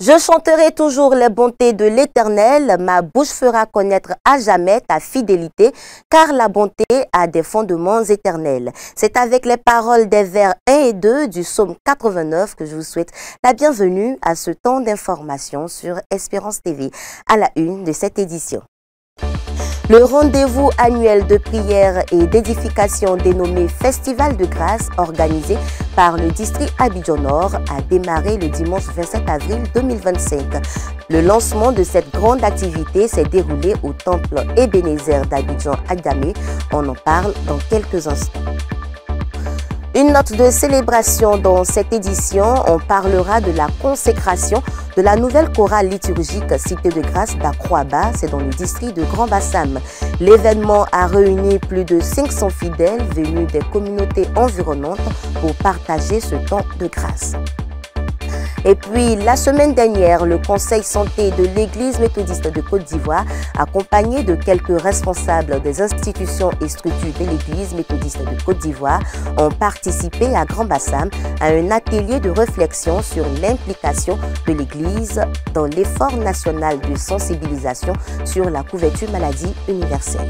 Je chanterai toujours les bontés de l'Éternel, ma bouche fera connaître à jamais ta fidélité, car la bonté a des fondements éternels. C'est avec les paroles des vers 1 et 2 du psaume 89 que je vous souhaite la bienvenue à ce temps d'information sur Espérance TV, à la une de cette édition. Le rendez-vous annuel de prière et d'édification dénommé Festival de Grâce, organisé par le district Abidjan Nord, a démarré le dimanche 27 avril 2025. Le lancement de cette grande activité s'est déroulé au temple Ebenezer d'Abidjan à Djamé. On en parle dans quelques instants. Une note de célébration dans cette édition, on parlera de la consécration de la nouvelle chorale liturgique Cité de Grâce d'Akroaba, c'est dans le district de Grand Bassam. L'événement a réuni plus de 500 fidèles venus des communautés environnantes pour partager ce temps de grâce. Et puis, la semaine dernière, le Conseil santé de l'Église méthodiste de Côte d'Ivoire, accompagné de quelques responsables des institutions et structures de l'Église méthodiste de Côte d'Ivoire, ont participé à Grand Bassam à un atelier de réflexion sur l'implication de l'Église dans l'effort national de sensibilisation sur la couverture maladie universelle.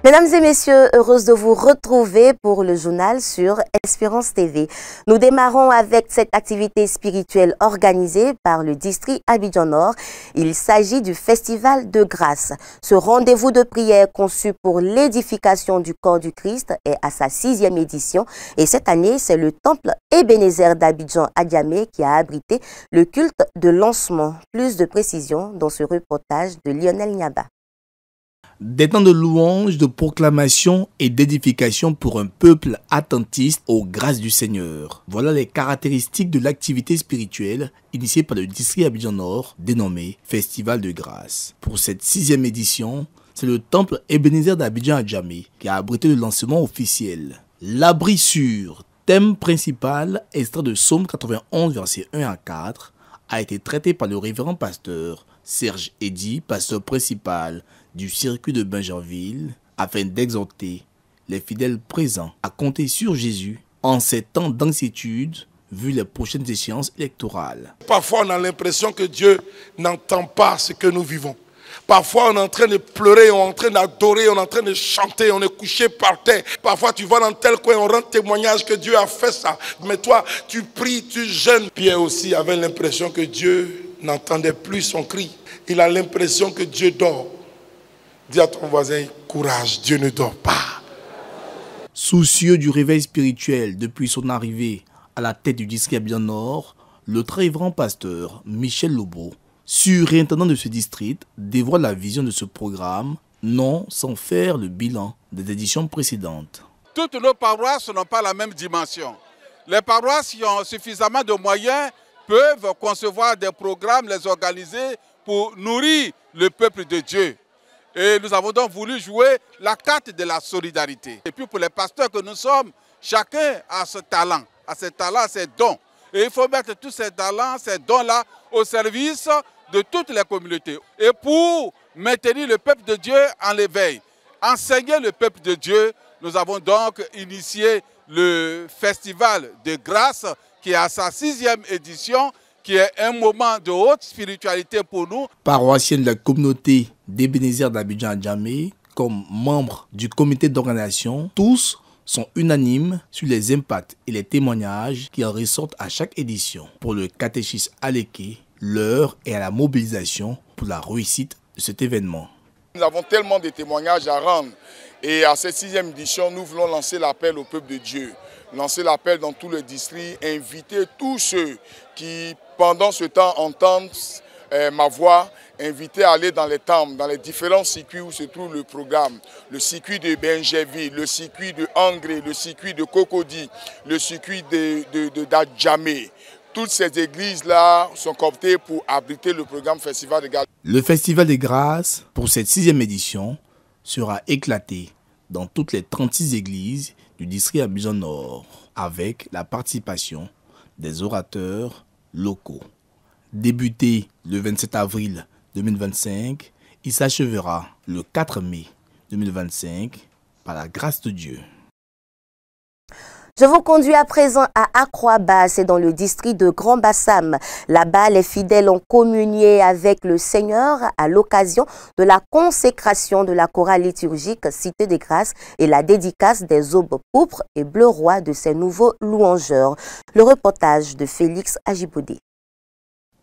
Mesdames et messieurs, heureuse de vous retrouver pour le journal sur Espérance TV. Nous démarrons avec cette activité spirituelle organisée par le district Abidjan Nord. Il s'agit du Festival de Grâce. Ce rendez-vous de prière conçu pour l'édification du corps du Christ est à sa 6e édition. Et cette année, c'est le temple Ebenezer d'Abidjan à Djamé qui a abrité le culte de lancement. Plus de précisions dans ce reportage de Lionel Niaba. Des temps de louange, de proclamation et d'édification pour un peuple attentiste aux grâces du Seigneur. Voilà les caractéristiques de l'activité spirituelle initiée par le district Abidjan Nord, dénommé Festival de Grâce. Pour cette 6e édition, c'est le temple Ebenezer d'Abidjan à Djamé qui a abrité le lancement officiel. L'abri sûr, thème principal, extrait de Psaume 91, versets 1 à 4, a été traité par le révérend pasteur Serge Eddy, pasteur principal du circuit de Benjaminville, afin d'exhorter les fidèles présents à compter sur Jésus en ces temps d'anxiétude vu les prochaines échéances électorales. Parfois on a l'impression que Dieu n'entend pas ce que nous vivons. Parfois on est en train de pleurer, on est en train d'adorer, on est en train de chanter, on est couché par terre. Parfois tu vas dans tel coin, on rend témoignage que Dieu a fait ça. Mais toi tu pries, tu jeûnes. Pierre aussi avait l'impression que Dieu n'entendait plus son cri. Il a l'impression que Dieu dort. Dis à ton voisin, courage, Dieu ne dort pas. Soucieux du réveil spirituel depuis son arrivée à la tête du district Abidjan Nord, le très révérend pasteur Michel Lobo, surintendant de ce district, dévoile la vision de ce programme, non sans faire le bilan des éditions précédentes. Toutes nos paroisses n'ont pas la même dimension. Les paroisses qui ont suffisamment de moyens peuvent concevoir des programmes, les organiser pour nourrir le peuple de Dieu. Et nous avons donc voulu jouer la carte de la solidarité. Et puis pour les pasteurs que nous sommes, chacun a ce talent, ses dons. Et il faut mettre tous ces talents, ces dons-là au service de toutes les communautés. Et pour maintenir le peuple de Dieu en l'éveil, enseigner le peuple de Dieu, nous avons donc initié le Festival de Grâce qui est à sa 6e édition, qui est un moment de haute spiritualité pour nous. Paroissiens de la communauté d'Ebenezer d'Abidjan à Djamé, comme membres du comité d'organisation, tous sont unanimes sur les impacts et les témoignages qui en ressortent à chaque édition. Pour le catéchisme Aleke, l'heure est à la mobilisation pour la réussite de cet événement. Nous avons tellement de témoignages à rendre et à cette 6e édition, nous voulons lancer l'appel au peuple de Dieu. Lancer l'appel dans tout le district, inviter tous ceux qui, pendant ce temps, entendent ma voix, inviter à aller dans les temples, dans les différents circuits où se trouve le programme. Le circuit de Benjaminville, le circuit de Angré, le circuit de Cocody, le circuit d'Adjamé. Toutes ces églises-là sont cooptées pour abriter le programme Festival de Grâce. Le Festival des Grâces, pour cette 6e édition, sera éclaté dans toutes les 36 églises du district Abidjan Nord, avec la participation des orateurs locaux. Débuté le 27 avril 2025, il s'achèvera le 4 mai 2025 par la grâce de Dieu. Je vous conduis à présent à Akroaba, c'est dans le district de Grand Bassam. Là-bas, les fidèles ont communié avec le Seigneur à l'occasion de la consécration de la chorale liturgique Cité des Grâces et la dédicace des aubes pourpres et bleu roi de ces nouveaux louangeurs. Le reportage de Félix Ajibodé.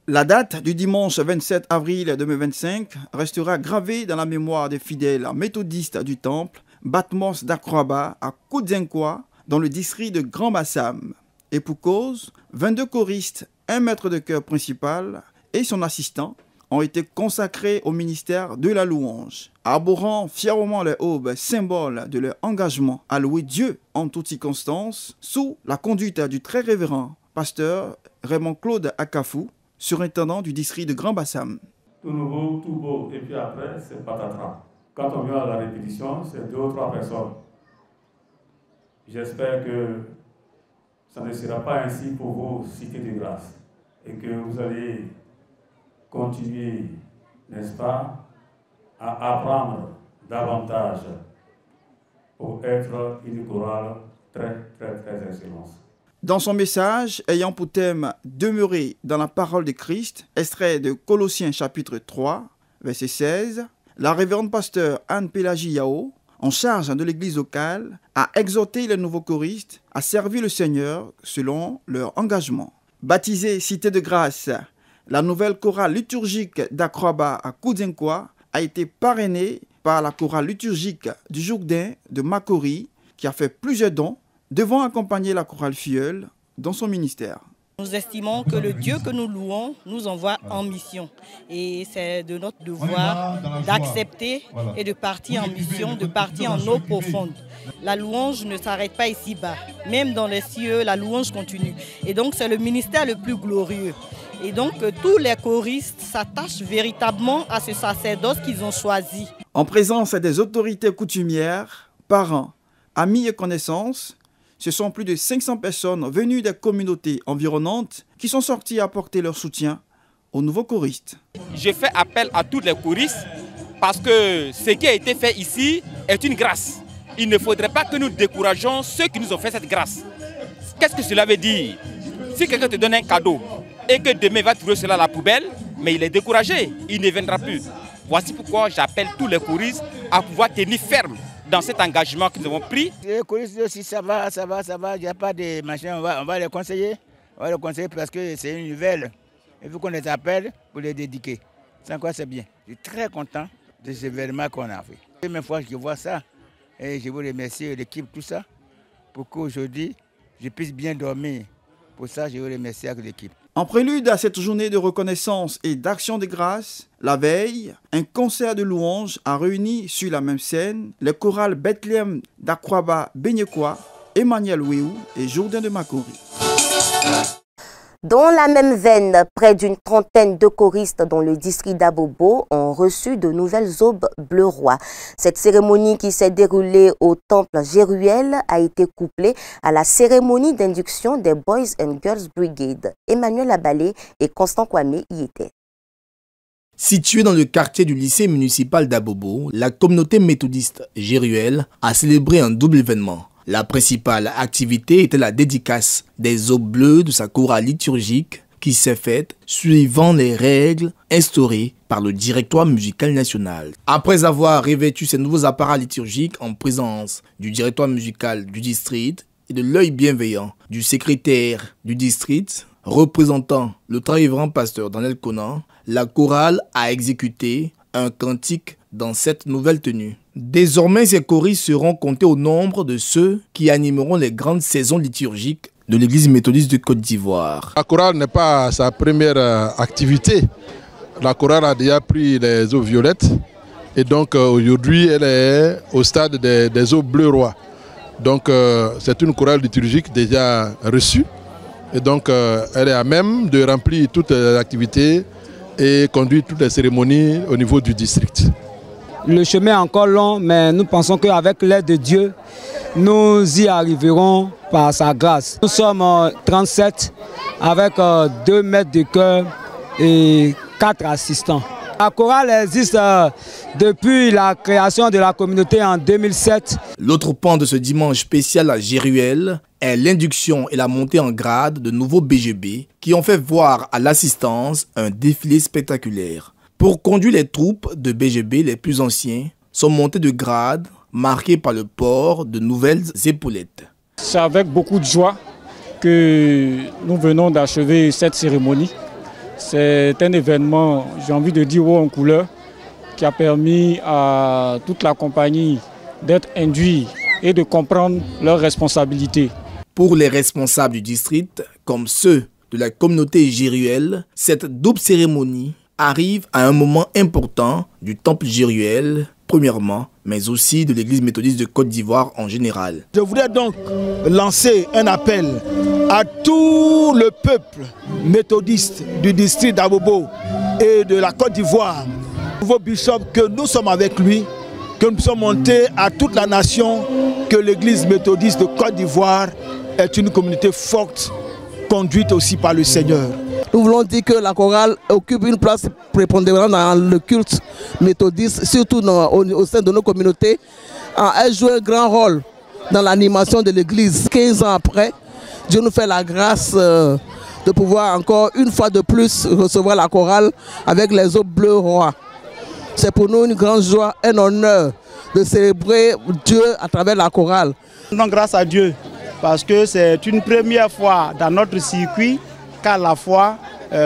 La date du dimanche 27 avril 2025 restera gravée dans la mémoire des fidèles méthodistes du temple Batmos d'Akroaba à Koudzenkwa dans le district de Grand Bassam. Et pour cause, 22 choristes, un maître de chœur principal et son assistant ont été consacrés au ministère de la louange, arborant fièrement les aubes, symbole de leur engagement à louer Dieu en toutes circonstances, sous la conduite du très révérend pasteur Raymond Claude Akafou, surintendant du district de Grand Bassam. Tout nouveau, tout beau, et puis après, c'est patatras. Quand on vient à la répétition, c'est 2 ou 3 personnes. J'espère que ça ne sera pas ainsi pour vos cités de grâce et que vous allez continuer, n'est-ce pas, à apprendre davantage pour être une chorale très excellente. Dans son message, ayant pour thème « Demeurer dans la parole de Christ », extrait de Colossiens chapitre 3, verset 16, la révérende pasteur Anne-Pélagie Yao, en charge de l'église locale, a exhorté les nouveaux choristes à servir le Seigneur selon leur engagement. Baptisée Cité de Grâce, la nouvelle chorale liturgique d'Akroaba à Koudzenkwa a été parrainée par la chorale liturgique du Jourdain de Makori, qui a fait plusieurs dons, devant accompagner la chorale filleule dans son ministère. Nous estimons que le Dieu que nous louons nous envoie en mission. Et c'est de notre devoir d'accepter et de partir en mission, de partir en eau profonde. La louange ne s'arrête pas ici-bas. Même dans les cieux, la louange continue. Et donc c'est le ministère le plus glorieux. Et donc tous les choristes s'attachent véritablement à ce sacerdoce qu'ils ont choisi. En présence des autorités coutumières, parents, amis et connaissances, ce sont plus de 500 personnes venues des communautés environnantes qui sont sorties apporter leur soutien aux nouveaux choristes. Je fais appel à tous les choristes parce que ce qui a été fait ici est une grâce. Il ne faudrait pas que nous décourageons ceux qui nous ont fait cette grâce. Qu'est-ce que cela veut dire? Si quelqu'un te donne un cadeau et que demain il va trouver cela à la poubelle, mais il est découragé, il ne viendra plus. Voici pourquoi j'appelle tous les choristes à pouvoir tenir ferme dans cet engagement que nous avons pris. Les choristes aussi, ça va, il n'y a pas de machin, on va les conseiller. On va les conseiller parce que c'est une nouvelle. Il faut qu'on les appelle pour les dédiquer. Sans quoi c'est bien. Je suis très content de ce événement qu'on a fait. La première fois que je vois ça, et je vous remercie l'équipe, tout ça, pour qu'aujourd'hui, je puisse bien dormir. Pour ça, je vous remercie avec l'équipe. En prélude à cette journée de reconnaissance et d'action de grâce, la veille, un concert de louanges a réuni sur la même scène les chorales Bethléem d'Akroaba Benyekwa, Emmanuel Wéou et Jourdain de Makori. Dans la même veine, près d'une trentaine de choristes dans le district d'Abobo ont reçu de nouvelles aubes bleu roi. Cette cérémonie qui s'est déroulée au temple Jéruel a été couplée à la cérémonie d'induction des Boys and Girls Brigade. Emmanuel Abalé et Constant Kwame y étaient. Située dans le quartier du lycée municipal d'Abobo, la communauté méthodiste Jéruel a célébré un double événement. La principale activité était la dédicace des aubes bleues de sa chorale liturgique qui s'est faite suivant les règles instaurées par le directoire musical national. Après avoir revêtu ces nouveaux appareils liturgiques en présence du directoire musical du district et de l'œil bienveillant du secrétaire du district, représentant le très révérend pasteur Daniel Conan, la chorale a exécuté un cantique dans cette nouvelle tenue. Désormais, ces choristes seront comptés au nombre de ceux qui animeront les grandes saisons liturgiques de l'église méthodiste de Côte d'Ivoire. La chorale n'est pas sa première activité. La chorale a déjà pris les eaux violettes et donc aujourd'hui elle est au stade des eaux bleu roi. Donc c'est une chorale liturgique déjà reçue et donc elle est à même de remplir toutes les activités et conduire toutes les cérémonies au niveau du district. Le chemin est encore long, mais nous pensons qu'avec l'aide de Dieu, nous y arriverons par sa grâce. Nous sommes 37 avec 2 maîtres de chœur et 4 assistants. La chorale existe depuis la création de la communauté en 2007. L'autre pan de ce dimanche spécial à Jéruel est l'induction et la montée en grade de nouveaux BGB qui ont fait voir à l'assistance un défilé spectaculaire. Pour conduire les troupes de BGB les plus anciens, sont montés de grade marqués par le port de nouvelles épaulettes. C'est avec beaucoup de joie que nous venons d'achever cette cérémonie. C'est un événement, j'ai envie de dire, haut en couleur, qui a permis à toute la compagnie d'être induits et de comprendre leurs responsabilités. Pour les responsables du district, comme ceux de la communauté Jéruel, cette double cérémonie arrive à un moment important du temple Jéruel, premièrement, mais aussi de l'église méthodiste de Côte d'Ivoire en général. Je voudrais donc lancer un appel à tout le peuple méthodiste du district d'Abobo et de la Côte d'Ivoire. Le nouveau bishop, que nous sommes avec lui, que nous sommes montés à toute la nation, que l'église méthodiste de Côte d'Ivoire est une communauté forte, conduite aussi par le Seigneur. Nous voulons dire que la chorale occupe une place prépondérante dans le culte méthodiste, surtout au sein de nos communautés. Elle joue un grand rôle dans l'animation de l'église. 15 ans après, Dieu nous fait la grâce de pouvoir encore une fois de plus recevoir la chorale avec les eaux bleues rois. C'est pour nous une grande joie, un honneur de célébrer Dieu à travers la chorale. Nous rendons grâce à Dieu parce que c'est une première fois dans notre circuit qu'à la fois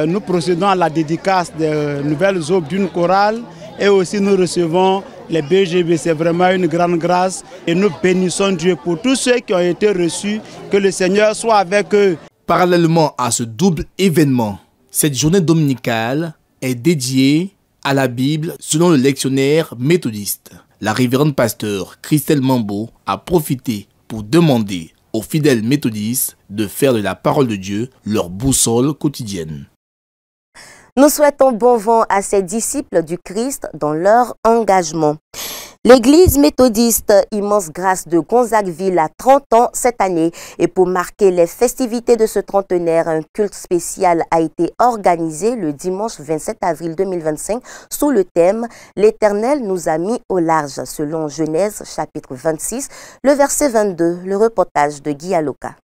nous procédons à la dédicace des nouvelles aubes d'une chorale et aussi nous recevons les BGB. C'est vraiment une grande grâce et nous bénissons Dieu pour tous ceux qui ont été reçus, que le Seigneur soit avec eux. Parallèlement à ce double événement, cette journée dominicale est dédiée à la Bible selon le lectionnaire méthodiste. La révérende pasteur Christelle Mambo a profité pour demander aux fidèles méthodistes de faire de la parole de Dieu leur boussole quotidienne. Nous souhaitons bon vent à ces disciples du Christ dans leur engagement. L'église méthodiste Immense Grâce de Gonzagueville a 30 ans cette année et pour marquer les festivités de ce trentenaire, un culte spécial a été organisé le dimanche 27 avril 2025 sous le thème « L'Éternel nous a mis au large » selon Genèse chapitre 26, le verset 22, le reportage de Guy Aloka.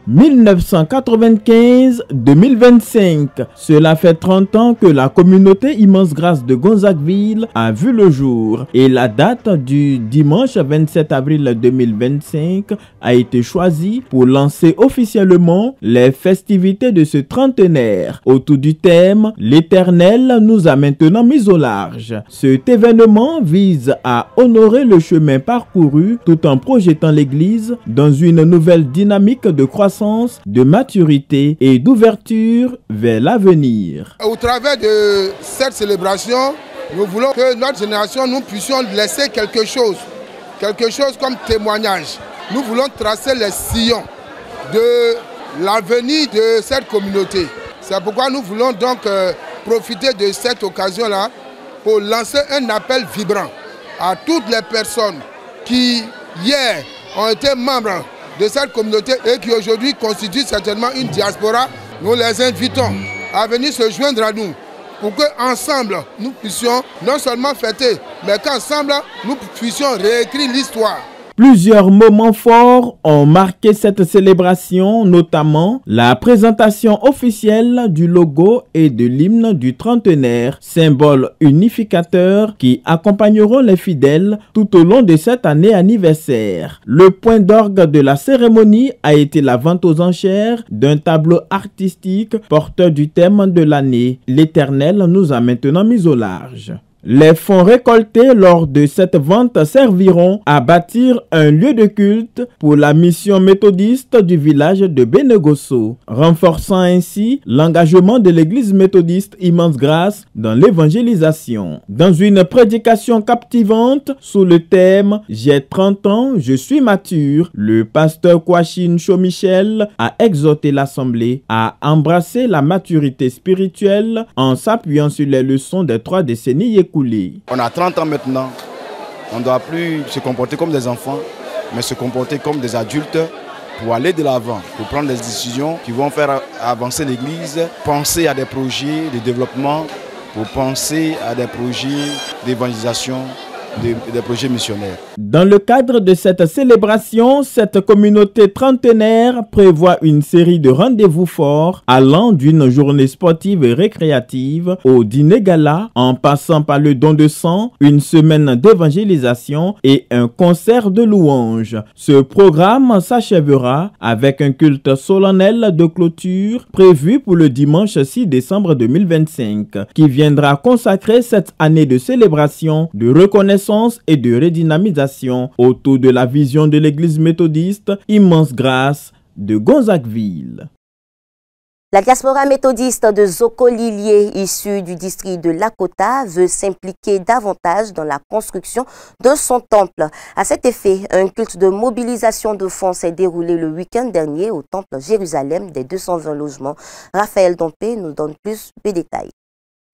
1995-2025, cela fait 30 ans que la communauté Immense Grâce de Gonzagueville a vu le jour et la date du dimanche 27 avril 2025 a été choisie pour lancer officiellement les festivités de ce trentenaire autour du thème « L'Éternel nous a maintenant mis au large ». Cet événement vise à honorer le chemin parcouru tout en projetant l'Église dans une nouvelle dynamique de croissance, de maturité et d'ouverture vers l'avenir. Au travers de cette célébration, nous voulons que notre génération, nous puissions laisser quelque chose comme témoignage. Nous voulons tracer les sillons de l'avenir de cette communauté. C'est pourquoi nous voulons donc profiter de cette occasion-là pour lancer un appel vibrant à toutes les personnes qui hier ont été membres de cette communauté et qui aujourd'hui constitue certainement une diaspora. Nous les invitons à venir se joindre à nous pour qu'ensemble nous puissions non seulement fêter, mais qu'ensemble nous puissions réécrire l'histoire. Plusieurs moments forts ont marqué cette célébration, notamment la présentation officielle du logo et de l'hymne du trentenaire, symbole unificateur qui accompagneront les fidèles tout au long de cette année anniversaire. Le point d'orgue de la cérémonie a été la vente aux enchères d'un tableau artistique porteur du thème de l'année « L'Éternel nous a maintenant mis au large ». Les fonds récoltés lors de cette vente serviront à bâtir un lieu de culte pour la mission méthodiste du village de Benegosso, renforçant ainsi l'engagement de l'église méthodiste Immense Grâce dans l'évangélisation. Dans une prédication captivante sous le thème « J'ai 30 ans, je suis mature », le pasteur Kwachin Chomichel a exhorté l'assemblée à embrasser la maturité spirituelle en s'appuyant sur les leçons des 3 décennies écoulées. On a 30 ans maintenant, on ne doit plus se comporter comme des enfants, mais se comporter comme des adultes pour aller de l'avant, pour prendre des décisions qui vont faire avancer l'Église, penser à des projets de développement pour penser à des projets d'évangélisation, des projets missionnaires. Dans le cadre de cette célébration, cette communauté trentenaire prévoit une série de rendez-vous forts allant d'une journée sportive et récréative au dîner gala, en passant par le don de sang, une semaine d'évangélisation et un concert de louanges. Ce programme s'achèvera avec un culte solennel de clôture prévu pour le dimanche 6 décembre 2025, qui viendra consacrer cette année de célébration, de reconnaissance et de redynamisation autour de la vision de l'Église méthodiste Immense Grâce de Gonzagueville. La diaspora méthodiste de Zoko-Lilié, issue du district de Lakota, veut s'impliquer davantage dans la construction de son temple. À cet effet, un culte de mobilisation de fonds s'est déroulé le week-end dernier au temple Jérusalem des 220 logements. Raphaël Dompé nous donne plus de détails.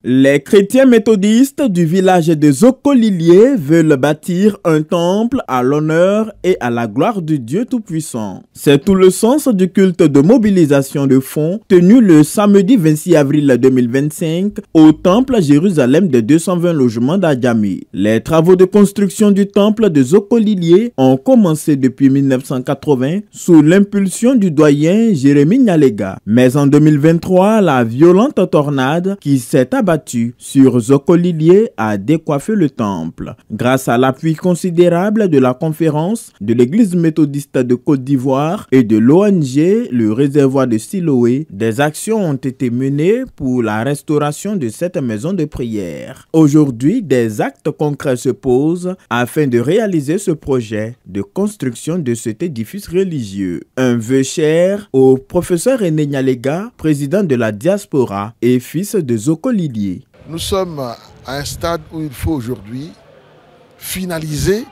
Les chrétiens méthodistes du village de Zoko-Lilié veulent bâtir un temple à l'honneur et à la gloire du Dieu Tout-Puissant. C'est tout le sens du culte de mobilisation de fonds tenu le samedi 26 avril 2025 au temple Jérusalem des 220 logements d'Adjamé. Les travaux de construction du temple de Zoko-Lilié ont commencé depuis 1980 sous l'impulsion du doyen Jérémie Nyalega. Mais en 2023, la violente tornade qui s'est abattue sur Zoko-Lilié a décoiffé le temple. Grâce à l'appui considérable de la conférence de l'Église méthodiste de Côte d'Ivoire et de l'ONG Le Réservoir de Siloé, des actions ont été menées pour la restauration de cette maison de prière. Aujourd'hui, des actes concrets se posent afin de réaliser ce projet de construction de cet édifice religieux. Un vœu cher au professeur René Nyalega, président de la diaspora et fils de Zoko-Lilié. Nous sommes à un stade où il faut aujourd'hui finaliser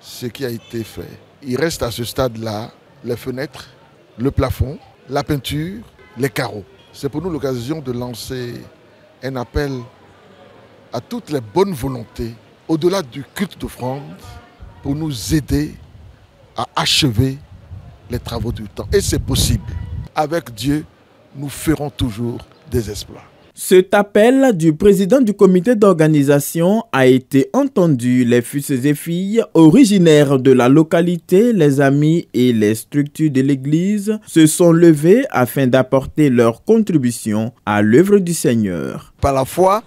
ce qui a été fait. Il reste à ce stade-là les fenêtres, le plafond, la peinture, les carreaux. C'est pour nous l'occasion de lancer un appel à toutes les bonnes volontés, au-delà du culte d'offrande, pour nous aider à achever les travaux du temps. Et c'est possible. Avec Dieu, nous ferons toujours des exploits. Cet appel du président du comité d'organisation a été entendu. Les fils et filles originaires de la localité, les amis et les structures de l'église se sont levés afin d'apporter leur contribution à l'œuvre du Seigneur. Par la foi,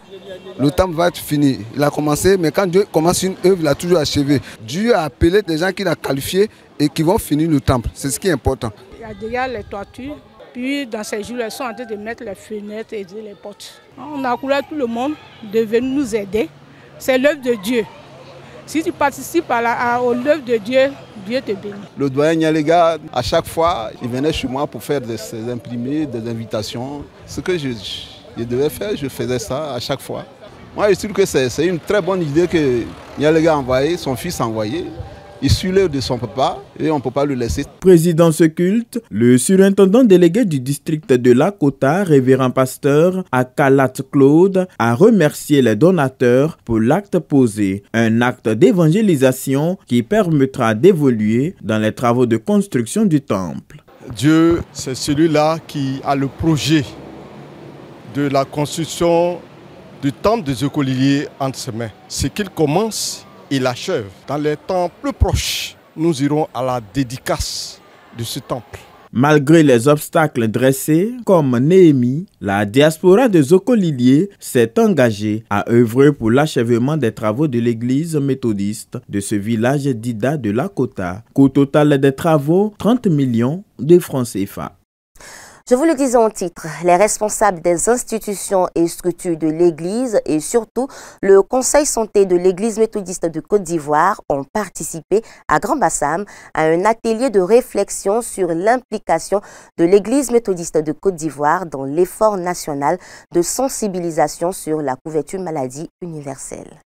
le temple va être fini. Il a commencé, mais quand Dieu commence une œuvre, il a toujours achevé. Dieu a appelé des gens qu'il a qualifiés et qui vont finir le temple. C'est ce qui est important. Il y a déjà les toitures. Puis dans ces jours, ils sont en train de mettre les fenêtres et les portes. On a encouragé tout le monde de venir nous aider. C'est l'œuvre de Dieu. Si tu participes à l'œuvre de Dieu, Dieu te bénit. Le doyen Nyalega, à chaque fois, il venait chez moi pour faire des imprimés, des invitations. Ce que je devais faire, je faisais ça à chaque fois. Moi, je trouve que c'est une très bonne idée que Nyalega a envoyé, son fils a envoyé. Il suit l'œuvre de son papa et on ne peut pas le laisser. Président ce culte, le surintendant délégué du district de Lakota, révérend pasteur Akalat Claude, a remercié les donateurs pour l'acte posé. Un acte d'évangélisation qui permettra d'évoluer dans les travaux de construction du temple. Dieu, c'est celui-là qui a le projet de la construction du temple de Zoko-Lilié entre ses mains. Ce qu'il commence, il achève. Dans les temps plus proches, nous irons à la dédicace de ce temple. Malgré les obstacles dressés, comme Néhémie, la diaspora de Zoko-Lilié s'est engagée à œuvrer pour l'achèvement des travaux de l'église méthodiste de ce village d'Ida de Lakota. Coût total des travaux, 30 millions de francs CFA. Je vous le disais en titre, les responsables des institutions et structures de l'Église et surtout le Conseil santé de l'Église méthodiste de Côte d'Ivoire ont participé à Grand Bassam à un atelier de réflexion sur l'implication de l'Église méthodiste de Côte d'Ivoire dans l'effort national de sensibilisation sur la couverture maladie universelle.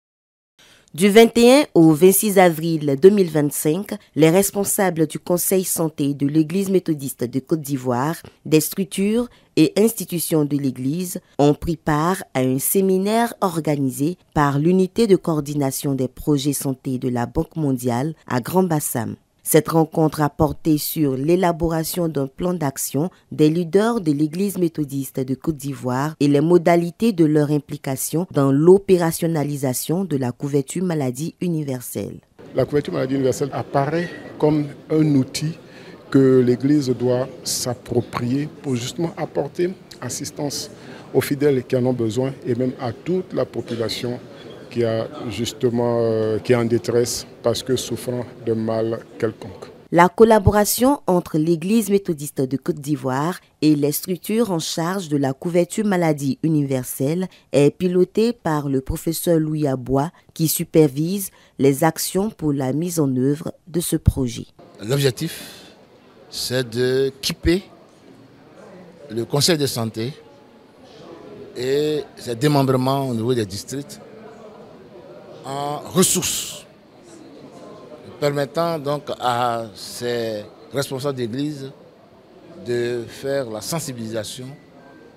Du 21 au 26 avril 2025, les responsables du Conseil santé de l'Église méthodiste de Côte d'Ivoire, des structures et institutions de l'Église ont pris part à un séminaire organisé par l'unité de coordination des projets santé de la Banque mondiale à Grand Bassam. Cette rencontre a porté sur l'élaboration d'un plan d'action des leaders de l'Église méthodiste de Côte d'Ivoire et les modalités de leur implication dans l'opérationnalisation de la couverture maladie universelle. La couverture maladie universelle apparaît comme un outil que l'Église doit s'approprier pour justement apporter assistance aux fidèles qui en ont besoin et même à toute la population qui est en détresse parce que souffrant de mal quelconque. La collaboration entre l'Église méthodiste de Côte d'Ivoire et les structures en charge de la couverture maladie universelle est pilotée par le professeur Louis Abois qui supervise les actions pour la mise en œuvre de ce projet. L'objectif, c'est d'équiper le conseil de santé et ses démembrements au niveau des districts en ressources, permettant donc à ces responsables d'église de faire la sensibilisation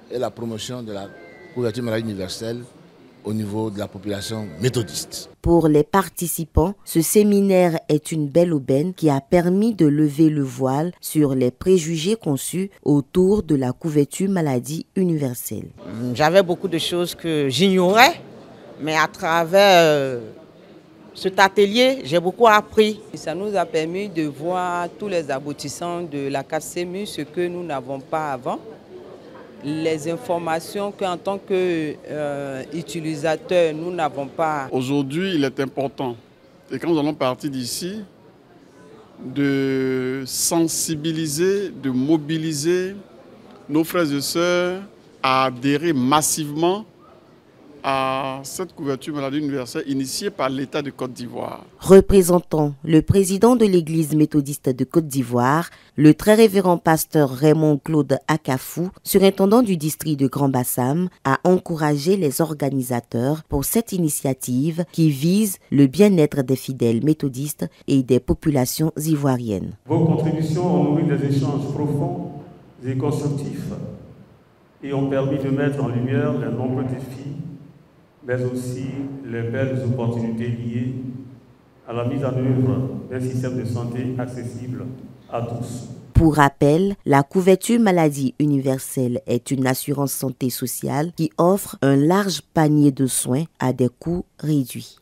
et la promotion de la couverture maladie universelle au niveau de la population méthodiste. Pour les participants, ce séminaire est une belle aubaine qui a permis de lever le voile sur les préjugés conçus autour de la couverture maladie universelle. J'avais beaucoup de choses que j'ignorais, mais à travers cet atelier, j'ai beaucoup appris. Ça nous a permis de voir tous les aboutissants de la CACEMU, ce que nous n'avons pas avant. Les informations qu'en tant qu'utilisateurs, nous n'avons pas. Aujourd'hui, il est important, et quand nous allons partir d'ici, de sensibiliser, de mobiliser nos frères et sœurs à adhérer massivement à cette couverture maladie universelle initiée par l'État de Côte d'Ivoire. Représentant le président de l'Église méthodiste de Côte d'Ivoire, le très révérend pasteur Raymond Claude Akafou, surintendant du district de Grand Bassam, a encouragé les organisateurs pour cette initiative qui vise le bien-être des fidèles méthodistes et des populations ivoiriennes. Vos contributions ont nourri des échanges profonds et constructifs et ont permis de mettre en lumière les nombreux défis mais aussi les belles opportunités liées à la mise en œuvre d'un système de santé accessible à tous. Pour rappel, la couverture maladie universelle est une assurance santé sociale qui offre un large panier de soins à des coûts réduits.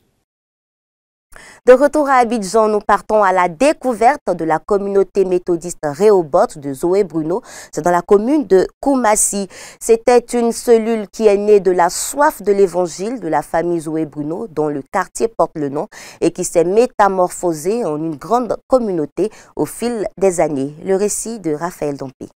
De retour à Abidjan, nous partons à la découverte de la communauté méthodiste Rehoboth de Zoé Bruno. C'est dans la commune de Koumassi. C'était une cellule qui est née de la soif de l'évangile de la famille Zoé Bruno, dont le quartier porte le nom, et qui s'est métamorphosée en une grande communauté au fil des années. Le récit de Raphaël Dompé.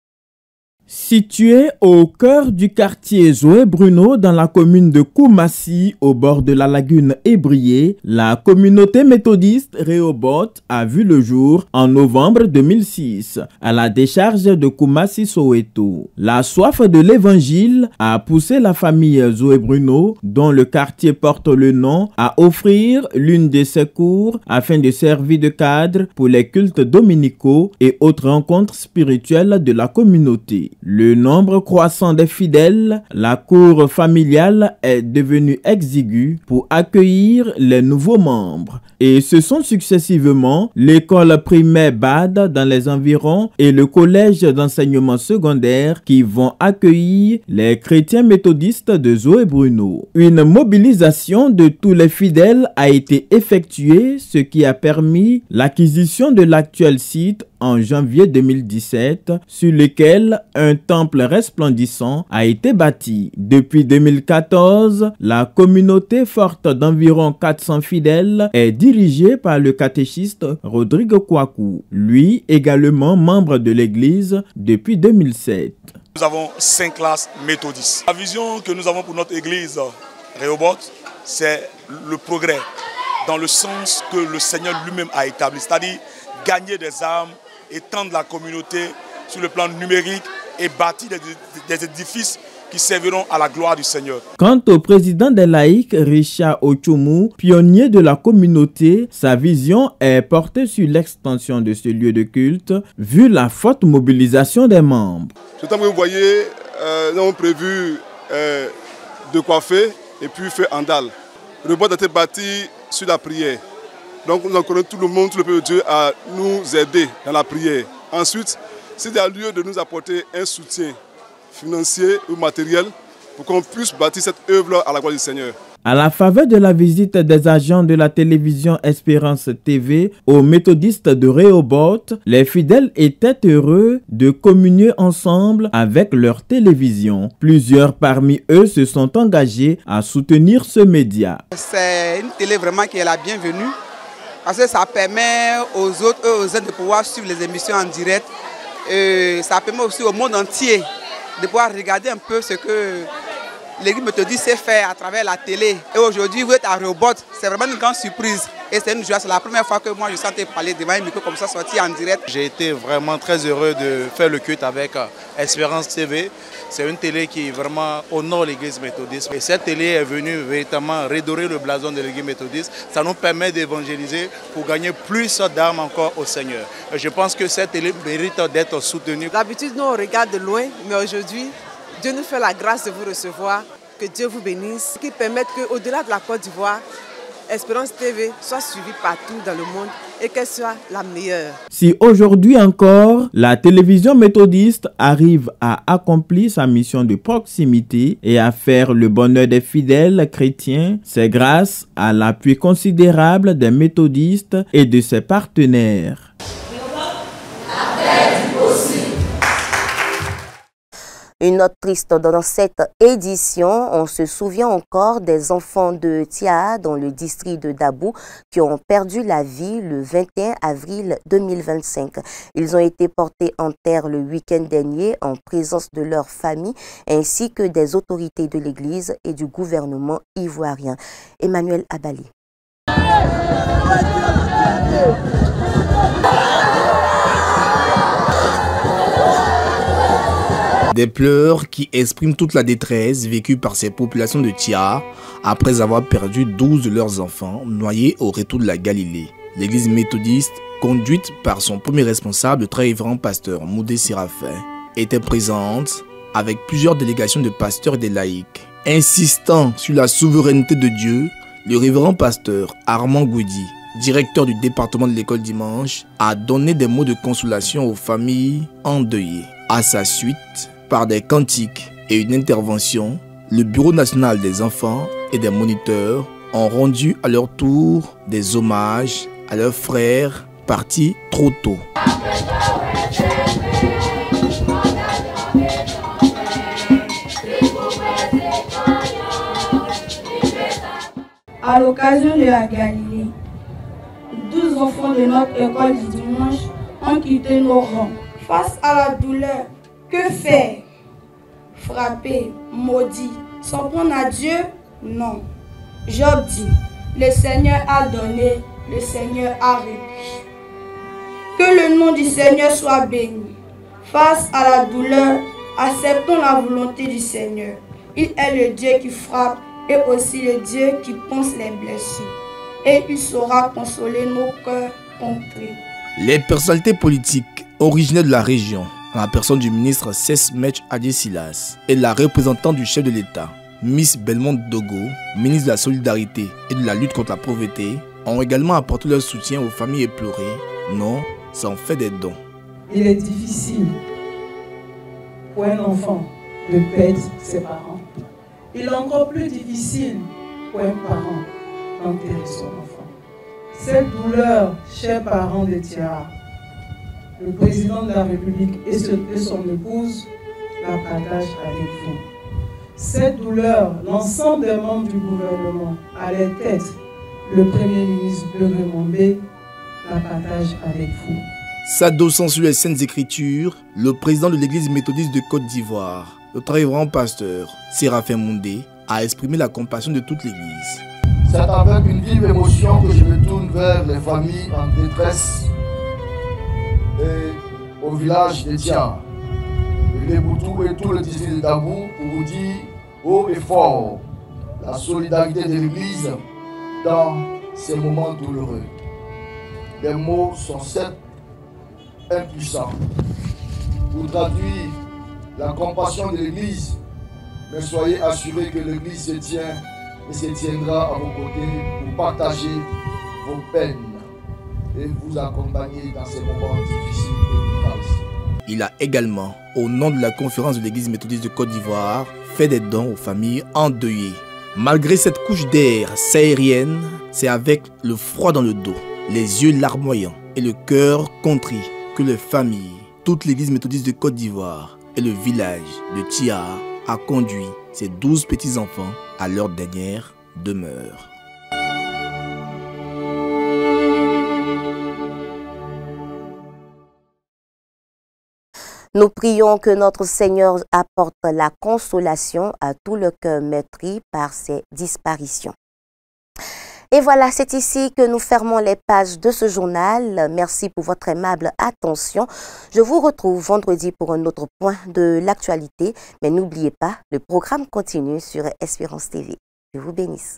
Située au cœur du quartier Zoé Bruno dans la commune de Koumassi, au bord de la lagune Ébrié, la communauté méthodiste Rehoboth a vu le jour en novembre 2006 à la décharge de Koumassi Soweto. La soif de l'évangile a poussé la famille Zoé Bruno, dont le quartier porte le nom, à offrir l'une de ses cours afin de servir de cadre pour les cultes dominicaux et autres rencontres spirituelles de la communauté. Le nombre croissant des fidèles, la cour familiale est devenue exiguë pour accueillir les nouveaux membres. Et ce sont successivement l'école primaire BAD dans les environs et le collège d'enseignement secondaire qui vont accueillir les chrétiens méthodistes de Zoé Bruno. Une mobilisation de tous les fidèles a été effectuée, ce qui a permis l'acquisition de l'actuel site en janvier 2017, sur lequel un temple resplendissant a été bâti. Depuis 2014, la communauté forte d'environ 400 fidèles est dirigée par le catéchiste Rodrigue Kouakou, lui également membre de l'église depuis 2007. Nous avons 5 classes méthodistes. La vision que nous avons pour notre église Rehoboth, c'est le progrès dans le sens que le Seigneur lui-même a établi, c'est-à-dire gagner des âmes, étendre la communauté sur le plan numérique et bâtir des édifices qui serviront à la gloire du Seigneur. Quant au président des laïcs, Richard Ochoumou, pionnier de la communauté, sa vision est portée sur l'extension de ce lieu de culte, vu la forte mobilisation des membres. Ce temps que vous voyez, nous avons prévu de coiffer et puis faire andal. Le bois a été bâti sur la prière. Donc nous encourageons tout le monde, tout le peuple de Dieu à nous aider dans la prière. Ensuite, s'il y a lieu de nous apporter un soutien financier ou matériel pour qu'on puisse bâtir cette œuvre à la gloire du Seigneur. À la faveur de la visite des agents de la télévision Espérance TV aux méthodistes de Rehoboth, les fidèles étaient heureux de communier ensemble avec leur télévision. Plusieurs parmi eux se sont engagés à soutenir ce média. C'est une télé vraiment qui est la bienvenue parce que ça permet aux autres et aux autres de pouvoir suivre les émissions en direct. Et ça permet aussi au monde entier de pouvoir regarder un peu ce que l'Église méthodiste sait faire à travers la télé. Et aujourd'hui, vous êtes à Rehoboth, c'est vraiment une grande surprise. Et c'est une joie, c'est la première fois que moi je sentais parler devant un micro comme ça, sorti en direct. J'ai été vraiment très heureux de faire le culte avec Espérance TV. C'est une télé qui vraiment honore l'Église méthodiste. Et cette télé est venue véritablement redorer le blason de l'Église méthodiste. Ça nous permet d'évangéliser pour gagner plus d'âmes encore au Seigneur. Et je pense que cette télé mérite d'être soutenue. D'habitude, nous on regarde de loin, mais aujourd'hui, Dieu nous fait la grâce de vous recevoir, que Dieu vous bénisse, qui permette qu'au-delà de la Côte d'Ivoire, Espérance TV soit suivie partout dans le monde et qu'elle soit la meilleure. Si aujourd'hui encore, la télévision méthodiste arrive à accomplir sa mission de proximité et à faire le bonheur des fidèles chrétiens, c'est grâce à l'appui considérable des méthodistes et de ses partenaires. Une note triste dans cette édition, on se souvient encore des enfants de Tia dans le district de Dabou qui ont perdu la vie le 21 avril 2025. Ils ont été portés en terre le week-end dernier en présence de leurs familles ainsi que des autorités de l'Église et du gouvernement ivoirien. Emmanuel Abali. Des pleurs qui expriment toute la détresse vécue par ces populations de Tia après avoir perdu 12 de leurs enfants noyés au retour de la Galilée. L'église méthodiste, conduite par son premier responsable, le très révérend pasteur Moudé Séraphin, était présente avec plusieurs délégations de pasteurs et des laïcs. Insistant sur la souveraineté de Dieu, le révérend pasteur Armand Goudi, directeur du département de l'école dimanche, a donné des mots de consolation aux familles endeuillées. À sa suite, par des cantiques et une intervention, le Bureau national des enfants et des moniteurs ont rendu à leur tour des hommages à leurs frères partis trop tôt. À l'occasion de la Galilée, 12 enfants de notre école du dimanche ont quitté nos rangs. Face à la douleur, que faire? Frapper, maudit, s'en prendre à Dieu? Non. Job dit, le Seigneur a donné, le Seigneur a repris. Que le nom du Seigneur soit béni. Face à la douleur, acceptons la volonté du Seigneur. Il est le Dieu qui frappe et aussi le Dieu qui pense les blessures. Et il saura consoler nos cœurs contrits. Les personnalités politiques originaires de la région, en la personne du ministre Sesmech Adjesilas et la représentante du chef de l'État, Miss Belmont Dogo, ministre de la Solidarité et de la lutte contre la pauvreté, ont également apporté leur soutien aux familles éplorées. Non, ça en fait des dons. Il est difficile pour un enfant de perdre ses parents. Il est encore plus difficile pour un parent d'enterrer son enfant. Cette douleur, chers parents de Tia, le président de la République et son épouse la partagent avec vous. Cette douleur, l'ensemble des membres du gouvernement, à leur tête, le Premier ministre Bleu Mombé, la partage avec vous. S'adossant sur les Saintes Écritures, le président de l'église méthodiste de Côte d'Ivoire, le très révérend pasteur Séraphin Moundé, a exprimé la compassion de toute l'église. C'est avec une vive émotion que je me tourne vers les familles en détresse et au village de Tia, les Boutou et tout le district de Dabou pour vous dire haut et fort la solidarité de l'Église dans ces moments douloureux. Les mots sont certes impuissants pour traduire la compassion de l'Église, mais soyez assurés que l'Église se tient et se tiendra à vos côtés pour partager vos peines. et vous accompagner dans ces moments difficiles et difficiles. Il a également, au nom de la conférence de l'Église méthodiste de Côte d'Ivoire, fait des dons aux familles endeuillées. Malgré cette couche d'air saharienne, c'est avec le froid dans le dos, les yeux larmoyants et le cœur contrit que les familles, toute l'Église méthodiste de Côte d'Ivoire et le village de Tia a conduit ces 12 petits-enfants à leur dernière demeure. Nous prions que notre Seigneur apporte la consolation à tout le cœur meurtri par ces disparitions. Et voilà, c'est ici que nous fermons les pages de ce journal. Merci pour votre aimable attention. Je vous retrouve vendredi pour un autre point de l'actualité. Mais n'oubliez pas, le programme continue sur Espérance TV. Je vous bénisse.